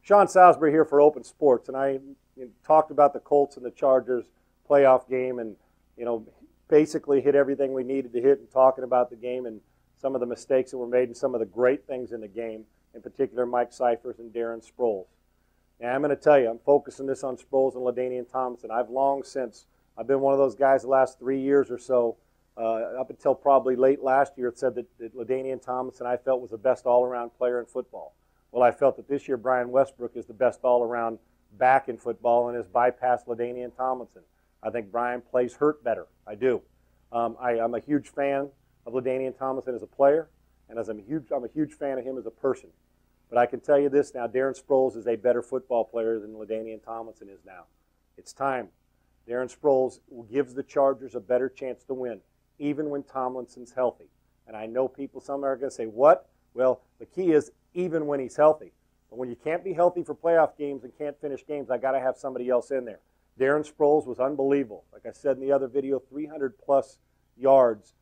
Sean Salisbury here for Open Sports, and I talked about the Colts and the Chargers playoff game, and basically hit everything we needed to hit in talking about the game and some of the mistakes that were made and some of the great things in the game, in particular Mike Cyphers and Darren Sproles. And I'm going to tell you, I'm focusing this on Sproles and LaDainian Tomlinson. I've been one of those guys the last 3 years or so, up until probably late last year, it said that LaDainian Tomlinson I felt was the best all-around player in football. Well, I felt that this year Brian Westbrook is the best all-around back in football and has bypassed LaDainian Tomlinson. I think Brian plays hurt better. I do. I'm a huge fan of LaDainian Tomlinson as a player, and I'm a huge fan of him as a person. But I can tell you this now, Darren Sproles is a better football player than LaDainian Tomlinson is now. It's time. Darren Sproles gives the Chargers a better chance to win, even when Tomlinson's healthy. And I know some are going to say, what? Well, the key is even when he's healthy. But when you can't be healthy for playoff games and can't finish games, I got to have somebody else in there. Darren Sproles was unbelievable. Like I said in the other video, 300-plus yards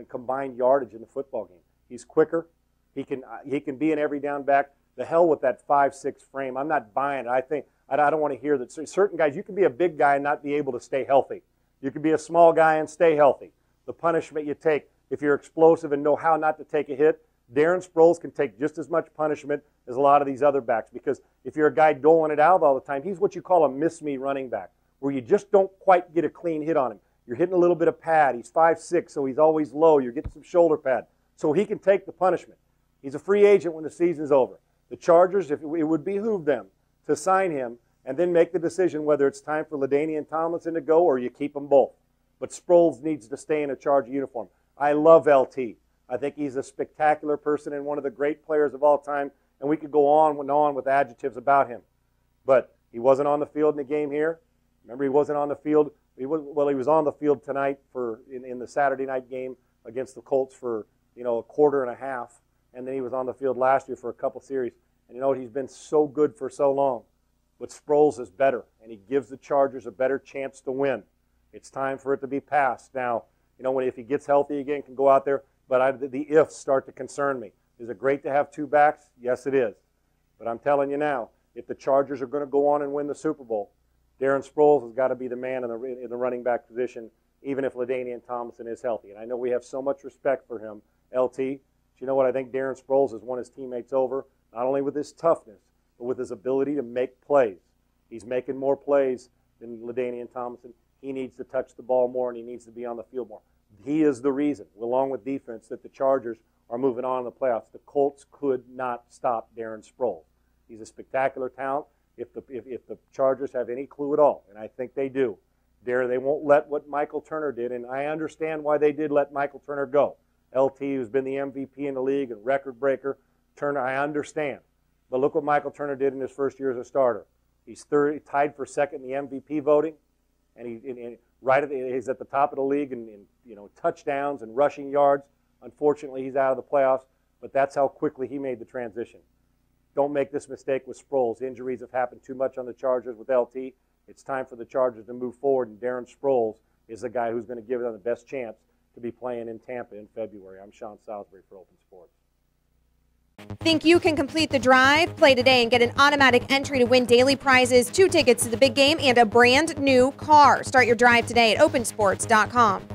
combined yardage in the football game. He's quicker. He can be an every down back. The hell with that 5'6" frame. I'm not buying it. I don't want to hear that. Certain guys, you can be a big guy and not be able to stay healthy. You can be a small guy and stay healthy. The punishment you take, if you're explosive and know how not to take a hit, Darren Sproles can take just as much punishment as a lot of these other backs, because if you're a guy doling it out all the time, he's what you call a miss-me running back, where you just don't quite get a clean hit on him. You're hitting a little bit of pad. He's 5'6", so he's always low. You're getting some shoulder pad. So he can take the punishment. He's a free agent when the season's over. The Chargers, it would behoove them to sign him and then make the decision whether it's time for LaDainian Tomlinson to go or you keep them both. But Sproles needs to stay in a Charger uniform. I love LT. I think he's a spectacular person and one of the great players of all time, and we could go on and on with adjectives about him. But he wasn't on the field in the game here. Remember, he wasn't on the field. He was on the field tonight in the Saturday night game against the Colts for a quarter and a half, and then he was on the field last year for a couple series. And he's been so good for so long. But Sproles is better, and he gives the Chargers a better chance to win. It's time for it to be passed. Now, if he gets healthy again, can go out there. But the ifs start to concern me. Is it great to have two backs? Yes, it is. But I'm telling you now, if the Chargers are going to go on and win the Super Bowl, Darren Sproles has got to be the man in the running back position, even if LaDainian Tomlinson is healthy. And I know we have so much respect for him, LT. But you know what? I think Darren Sproles has won his teammates over, not only with his toughness, but with his ability to make plays. He's making more plays than LaDainian Tomlinson. He needs to touch the ball more, and he needs to be on the field more. He is the reason, along with defense, that the Chargers are moving on in the playoffs. The Colts could not stop Darren Sproles. He's a spectacular talent. If the Chargers have any clue at all, and I think they do, they won't let what Michael Turner did, and I understand why they did let Michael Turner go. LT, who's been the MVP in the league and record breaker, Turner, I understand. But look what Michael Turner did in his first year as a starter. He's tied for second in the MVP voting, and he's at the top of the league in touchdowns and rushing yards. Unfortunately, he's out of the playoffs, but that's how quickly he made the transition. Don't make this mistake with Sproles. Injuries have happened too much on the Chargers with LT. It's time for the Chargers to move forward, and Darren Sproles is the guy who's going to give them the best chance to be playing in Tampa in February. I'm Sean Salisbury for Open Sports. Think you can complete the drive? Play today and get an automatic entry to win daily prizes, 2 tickets to the big game, and a brand new car. Start your drive today at opensports.com.